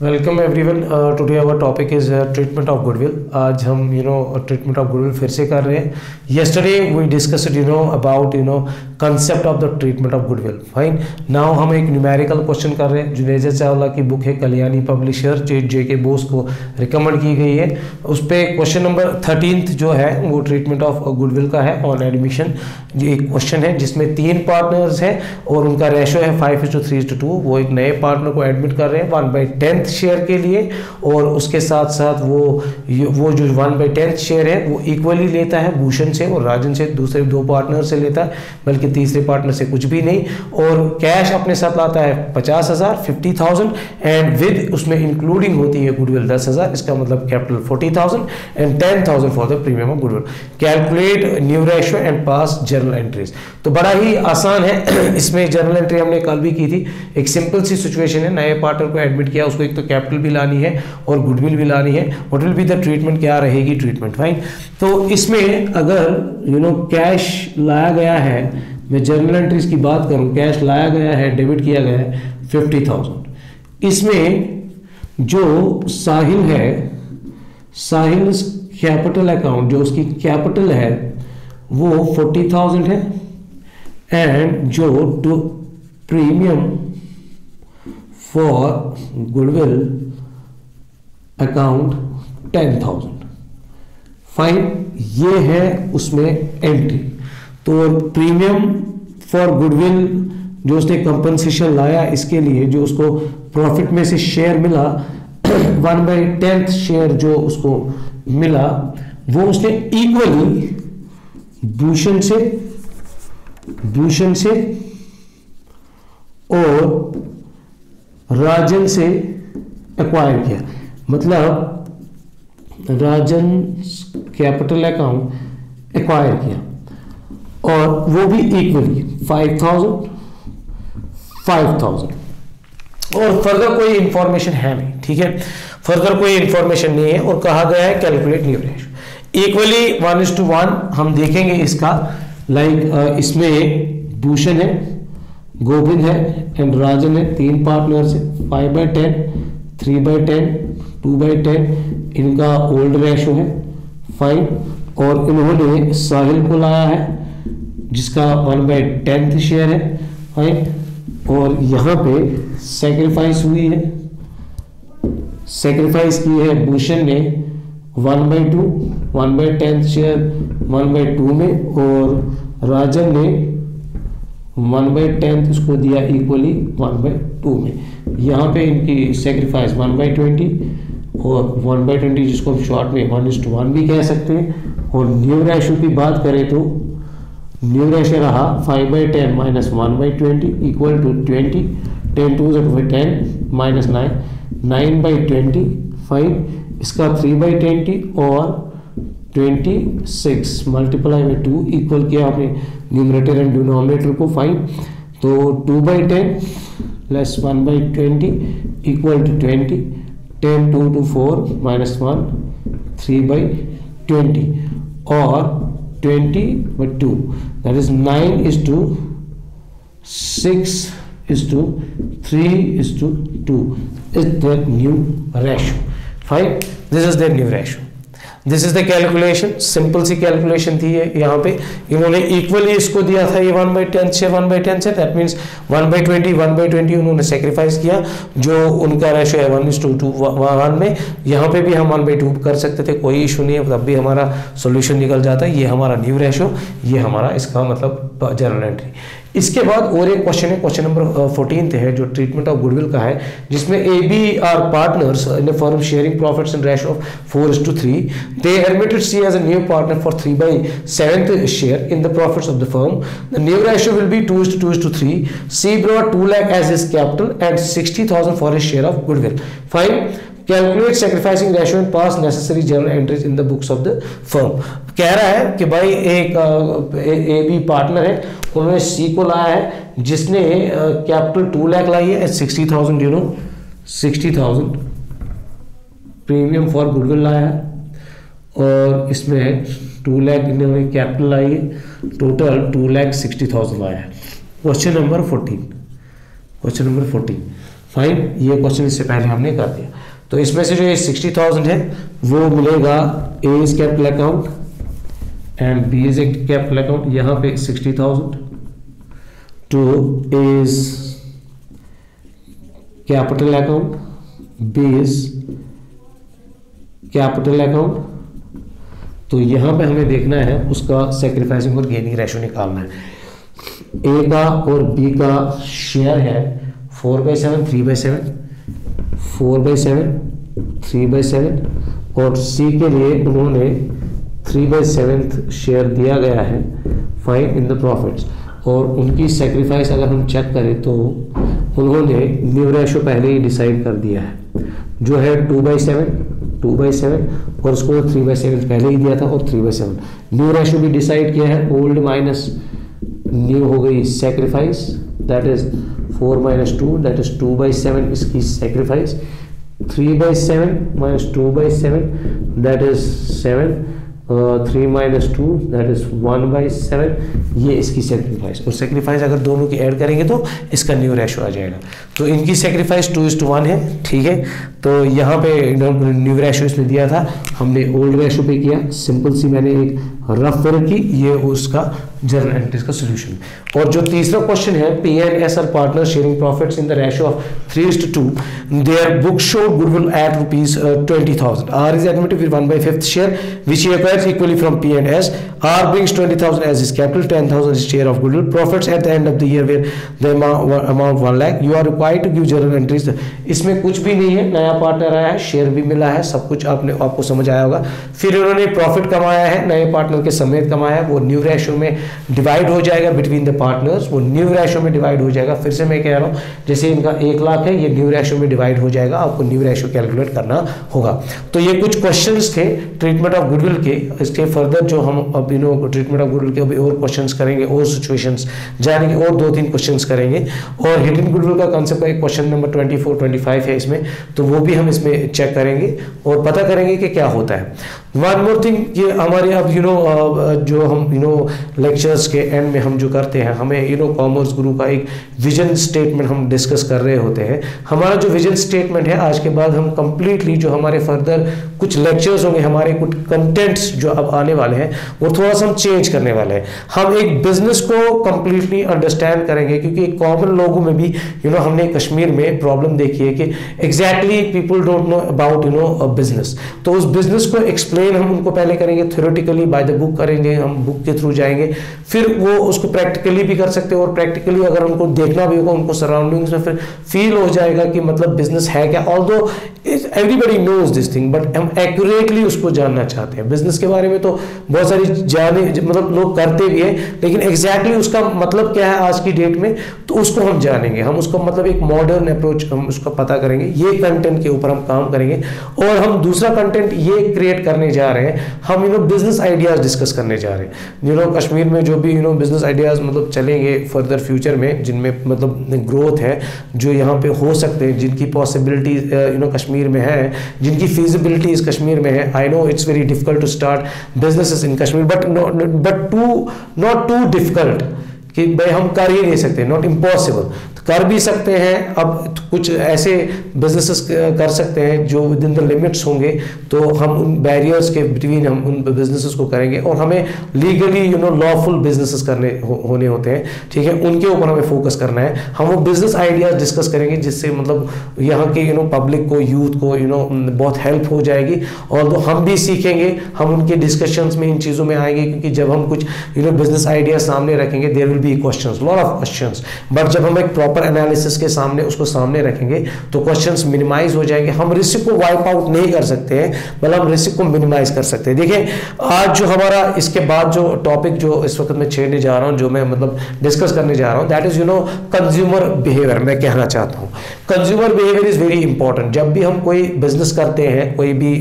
Welcome everyone. Today our topic is treatment of goodwill. आज हम treatment of goodwill फिर से कर रहे हैं। Yesterday we discussed about concept of the treatment of goodwill. Fine, now हम एक न्यूमेरिकल क्वेश्चन कर रहे हैं। जुनेजा चावला की बुक है कल्याणी पब्लिशर, जे बोस को रिकमेंड की गई है। उस पर क्वेश्चन नंबर 13 जो है वो ट्रीटमेंट ऑफ गुडविल का है। ऑन एडमिशन ये एक क्वेश्चन है जिसमें 3 पार्टनर्स हैं और उनका रेशो है 5:3:2। वो एक नए पार्टनर को एडमिट कर रहे हैं 1/10 शेयर के लिए, और उसके साथ साथ वो जो 1/10 शेयर है वो इक्वली लेता है भूषण से और राजन से, दूसरे 2 पार्टनर से लेता है, बल्कि तीसरे पार्टनर से कुछ भी नहीं। और कैश अपने साथ लाता है 50,000 50,000 एंड विद उसमें इंक्लूडिंग होती है गुडविल 10,000। इसका मतलब capital 40,000 and 10,000 for the premium of goodwill. Calculate new ratio and pass journal entries. तो बड़ा ही आसान है। इसमें जर्नल एंट्री हमने कल भी की थी। एक सिंपल सी सिचुएशन है, नए पार्टनर को एडमिट किया, उसको एक तो कैपिटल भी लानी है और गुडविल भी लानी है। What will be the treatment, क्या रहेगी ट्रीटमेंट। फाइन, तो इसमें अगर कैश लाया गया है, मैं जर्नल एंट्रीज की बात करूं, कैश लाया गया है, डेबिट किया गया है 50,000। इसमें जो साहिल है, साहिल कैपिटल अकाउंट जो उसकी कैपिटल है वो 40,000 है एंड जो premium for goodwill account 10,000। Fine, ये है उसमें एंट्री। तो प्रीमियम फॉर गुडविल जो उसने कंपनसेशन लाया, इसके लिए जो उसको प्रॉफिट में से शेयर मिला 1/10 शेयर जो उसको मिला, वो उसने इक्वली भूषण से और राजन से एक्वायर किया। मतलब राजन कैपिटल अकाउंट एक्वायर किया और वो भी इक्वली 5,000 5,000। और फर्दर कोई इंफॉर्मेशन है नहीं, ठीक है, फर्दर कोई इंफॉर्मेशन नहीं है। और कहा गया है कैलकुलेट न्यू रेशियो इक्वली 1:1 हम देखेंगे इसका। इसमें भूषण है, गोविंद है एंड राजन है, 3 पार्टनर्स है, 5/10 3/10 2/10 इनका ओल्ड रेशो है। फाइन, और इन्होंने साहिल को लाया है जिसका 1/10 शेयर है। फाइन, और यहाँ पे सेक्रीफाइस हुई है, सेक्रीफाइस की है भूषण ने 1/2 1/10 शेयर 1/2 में, और राजन ने 1/10 उसको दिया इक्वली 1/2 में। यहाँ पे इनकी सेक्रीफाइस 1/20 और 1/20 जिसको हम शॉर्ट में 1:1 भी कह सकते हैं। और न्यू रेशो की बात करें तो न्यू रेशो रहा 5/10 - 1/20 इक्वल टू 20 10 2 10 -9 9/20 5, इसका 3/20 और 26 मल्टीप्लाई में 2 इक्वल किया आपने न्यूमरेटर एंड डिनोमिनेटर को 5। तो 2/10 प्लस 1/20 इक्वल टू 20 10 2 to 4 -1 3/20 और 20/2 that is 9:6:3:2 is the new ratio. Fine, this is the new ratio. This is the calculation, simple सी कैलकुलेशन थी ये। यहाँ पे इन्होंने इक्वली इसको दिया था ये 1/10 से 1/10 से, दैट मीन्स 1/20 1/20 उन्होंने सेक्रीफाइस किया, जो उनका रेशो है 1:1 में। यहाँ पे भी हम 1/2 कर सकते थे, कोई इशू नहीं है, तब भी हमारा सोल्यूशन निकल जाता है। ये हमारा न्यू रेशो, ये हमारा इसका मतलब जर्नल एंट्री। इसके बाद और एक क्वेश्चन है, क्वेश्चन नंबर 14 है जो ट्रीटमेंट ऑफ गुडविल का है, जिसमें AB are partners in a firm sharing profits in ratio of 4:3। They admitted C as a new partner for 3/7 share in the profits of the firm. The new ratio will be 2:3. C brought 2 lakh as his capital and 60,000 for his share of goodwill. Fine. Calculate sacrificing ratio and pass necessary journal entries in the books of the firm. कह रहा है कि भाई एक AB partner है, उन्होंने C को लाया है जिसने कैपिटल 2 लाख लाई है, 60,000 60,000 प्रीमियम फॉर गुडविल लाया है, और इसमें 2 लाख इन्होंने कैपिटल लाई है, टोटल 2,60,000 लाया है। Question number 14, question number 14 fine, ये क्वेश्चन इससे पहले हमने कर दिया। तो इसमें से जो ये 60,000 है वो मिलेगा A is capital account and B is a capital account. यहाँ पे 60,000 too is capital account, B is capital account. तो यहाँ पे हमें देखना है उसका सेक्रीफाइसिंग और गेनिंग रेशो निकालना है। ए का और बी का शेयर है 4/7, 3/7, 4/7, 3/7 और सी के लिए उन्होंने 3/7 शेयर दिया गया है फाइन इन द प्रॉफिट्स। और उनकी सेक्रीफाइस अगर हम चेक करें तो उन्होंने न्यू रेशो पहले ही डिसाइड कर दिया है जो है 2/7 और उसको 3/7 पहले ही दिया था और 3/7। न्यू रेशो भी डिसाइड किया है, ओल्ड माइनस न्यू हो गई sacrifice, that is 4 - 2 that is 2/7 इसकी sacrifice, 3/7 - 2/7 that is 7, 3 - 2 that is 1/7, ये इसकी सेक्रीफाइस। और सेक्रीफाइस अगर दोनों की ऐड करेंगे तो इसका न्यू रेशो आ जाएगा। तो इनकी सेक्रीफाइस 2:1 है, ठीक है। तो यहाँ पे न्यू रेशो इसमें दिया था, हमने ओल्ड रेशो पे किया, सिंपल सी मैंने एक रफ फिगर की, ये उसका जर्नल एंट्रीज का सोल्यूशन। और जो तीसरा क्वेश्चन है, P&S are partner sharing profits in the ratio of 3:2, their book show goodwill at ₹20,000, R is admitted with 1/5 share which he acquires equally from P&S, R brings 20,000 as his capital, 10,000 is share of goodwill, profits at the end of the year where the amount 1 lakh, you are required to give journal entries। इसमें कुछ भी नहीं है, नया partner आया है, share भी मिला है, सब कुछ आपको समझ आया होगा। फिर उन्होंने प्रॉफिट कमाया है, नए पार्टनर के समेत कमाया है, वो न्यू रेशो में डिवाइड हो जाएगा बिटवीन द पार्टनर्स, वो न्यू रेशो में डिवाइड हो जाएगा। फिर से मैं कह रहा हूँ, जैसे इनका 1 लाख है, ये न्यू रेशो में डिवाइड हो जाएगा, आपको न्यू रेशो कैलकुलेट करना होगा। तो ये कुछ क्वेश्चंस थे ट्रीटमेंट ऑफ गुडविल के। इसके फर्दर जो हम अब ट्रीटमेंट ऑफ गुडविल के अभी और क्वेश्चंस करेंगे, और सिचुएशंस जानेंगे, और 2-3 क्वेश्चंस करेंगे। और हिडन गुडविल का कांसेप्ट का एक क्वेश्चन नंबर 24-25 है इसमें, तो वो भी हम इसमें चेक करेंगे और पता करेंगे कि क्या होता है। वन मोर थिंग, ये हमारे अब जो हम लेक्चर्स के एंड में हम जो करते हैं, हमें कॉमर्स गुरु का एक विजन स्टेटमेंट हम डिस्कस कर रहे होते हैं। हमारा जो विजन स्टेटमेंट है, आज के बाद हम कंप्लीटली जो हमारे फर्दर कुछ लेक्चर्स होंगे, हमारे कुछ कंटेंट्स जो अब आने वाले हैं, वो थोड़ा सा हम चेंज करने वाले हैं। हम एक बिजनेस को कंप्लीटली अंडरस्टैंड करेंगे, क्योंकि कॉमन लोगों में भी हमने कश्मीर में प्रॉब्लम देखी है कि exactly people don't know about business. तो उस बिजनेस को एक्सप्लेन हम उनको पहले करेंगे, थ्योरेटिकली बाय द बुक करेंगे, हम बुक के थ्रू जाएंगे, फिर वो उसको प्रैक्टिकली भी कर सकते हैं, और प्रैक्टिकली अगर उनको देखना भी होगा, उनको सराउंडिंग्स में फिर फील हो जाएगा कि मतलब बिजनेस है क्या। Although everybody knows this thing, but हम एक्यूरेटली उसको जानना चाहते हैं। बिजनेस के बारे में तो बहुत सारी मतलब लोग करते भी हैं, लेकिन एग्जैक्टली उसका मतलब क्या है आज की डेट में, तो उसको हम जानेंगे। हम उसको मतलब एक मॉडर्न अप्रोच हम उसका पता करेंगे। ये कंटेंट के ऊपर हम काम करेंगे। और हम दूसरा कंटेंट ये क्रिएट करने जा रहे हैं, हम बिजनेस आइडियाज डिस्कस करने जा रहे हैं। कश्मीर में जो भी बिजनेस आइडियाज मतलब चलेंगे फर्दर फ्यूचर में, जिनमें मतलब ग्रोथ है, जो यहाँ पे हो सकते हैं, जिनकी पॉसिबिलिटीज कश्मीर में है, जिनकी फिजिबिलिटीज कश्मीर में है। I know it's very difficult to start businesses in Kashmir, but not too difficult कि भाई हम कर ही नहीं सकते, नॉट इम्पॉसिबल, कर भी सकते हैं। अब कुछ ऐसे बिजनेसेस कर सकते हैं जो विद इन द लिमिट्स होंगे, तो हम उन बैरियर्स के बिटवीन हम उन बिजनेसेस को करेंगे, और हमें लीगली लॉफुल बिजनेसेस करने होने होते हैं, ठीक है, उनके ऊपर हमें फोकस करना है। हम वो बिजनेस आइडियाज डिस्कस करेंगे, जिससे मतलब यहाँ के पब्लिक को, यूथ को बहुत हेल्प हो जाएगी। और तो हम भी सीखेंगे, हम उनके डिस्कशंस में इन चीज़ों में आएंगे, क्योंकि जब हम कुछ बिजनेस आइडिया सामने रखेंगे, there will be questions, lot of questions, but जब हम एक प्रॉपर एनालिसिस के सामने उसको सामने रखेंगे तो क्वेश्चंस मिनिमाइज हो जाएंगे। हम रिस्क को वाइप आउट नहीं कर सकते हैं, मतलब हम रिस्क को मिनिमाइज कर सकते हैं। देखिए, आज जो हमारा इसके बाद जो टॉपिक जो इस वक्त मैं छेड़ने जा रहा हूं, जो मैं मतलब डिस्कस करने जा रहा हूं, दैट इज कंज्यूमर बिहेवियर। मैं कहना चाहता हूं consumer behaviour is very important. जब भी हम कोई बिजनेस करते हैं, कोई भी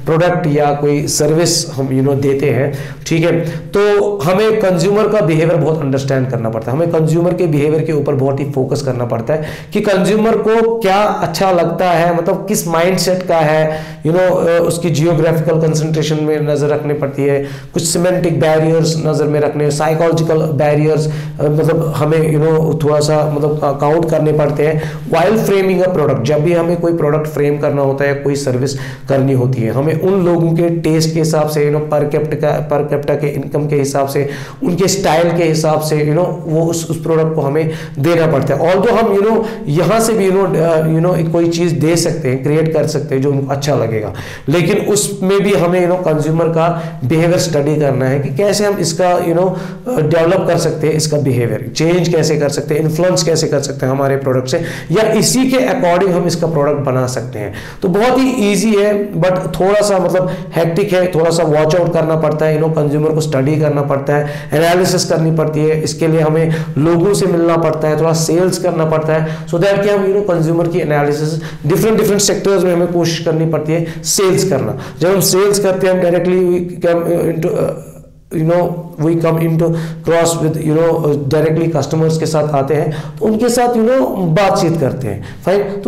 प्रोडक्ट या कोई सर्विस हम देते हैं, ठीक है, तो हमें कंज्यूमर का बिहेवियर बहुत अंडरस्टैंड करना पड़ता है। हमें कंज्यूमर के बिहेवियर के ऊपर बहुत ही फोकस करना पड़ता है कि कंज्यूमर को क्या अच्छा लगता है, मतलब किस माइंडसेट का है, उसकी जियोग्राफिकल कंसंट्रेशन में नजर रखनी पड़ती है, कुछ सिमेंटिक बैरियर्स नजर में रखने, साइकोलॉजिकल बैरियर्स मतलब हमें थोड़ा सा मतलब काउंट करने पड़ते हैं। वाइल फ्रेमिंग अ प्रोडक्ट, जब भी हमें कोई प्रोडक्ट फ्रेम करना होता है, कोई सर्विस करनी होती है, हमें उन लोगों के टेस्ट के हिसाब से, पर कैपिटा के इनकम के हिसाब से, उनके स्टाइल के हिसाब से वो उस प्रोडक्ट को हमें देना पड़ता है। ऑल्दो हम यहाँ से भी कोई चीज दे सकते हैं, क्रिएट कर सकते हैं जो उनको अच्छा लगेगा, लेकिन उसमें भी हमें कंज्यूमर का बिहेवियर स्टडी करना है कि कैसे हम इसका डेवलप कर सकते हैं, इसका बिहेवियर चेंज कैसे कर सकते हैं, इन्फ्लुएंस कैसे कर सकते हैं हमारे प्रोडक्ट से, या इसी के अकॉर्डिंग हम इसका प्रोडक्ट बना सकते हैं। तो बहुत ही इजी है, बट थोड़ा सा हेक्टिक है, थोड़ा सा वॉच आउट करना पड़ता है, कंज्यूमर को स्टडी करना पड़ता है, एनालिसिस करनी पड़ती है, इसके लिए हमें लोगों से मिलना पड़ता है, थोड़ा सेल्स करना पड़ता है, सो दैट कि हम कंज्यूमर की एनालिसिस डिफरेंट सेक्टर्स में हमें कोशिश करनी पड़ती है सेल्स करना। जब हम सेल्स करते हैं, हम directly we come into cross with directly customers के साथ आते हैं, तो उनके साथ बातचीत करते हैं, फाइन।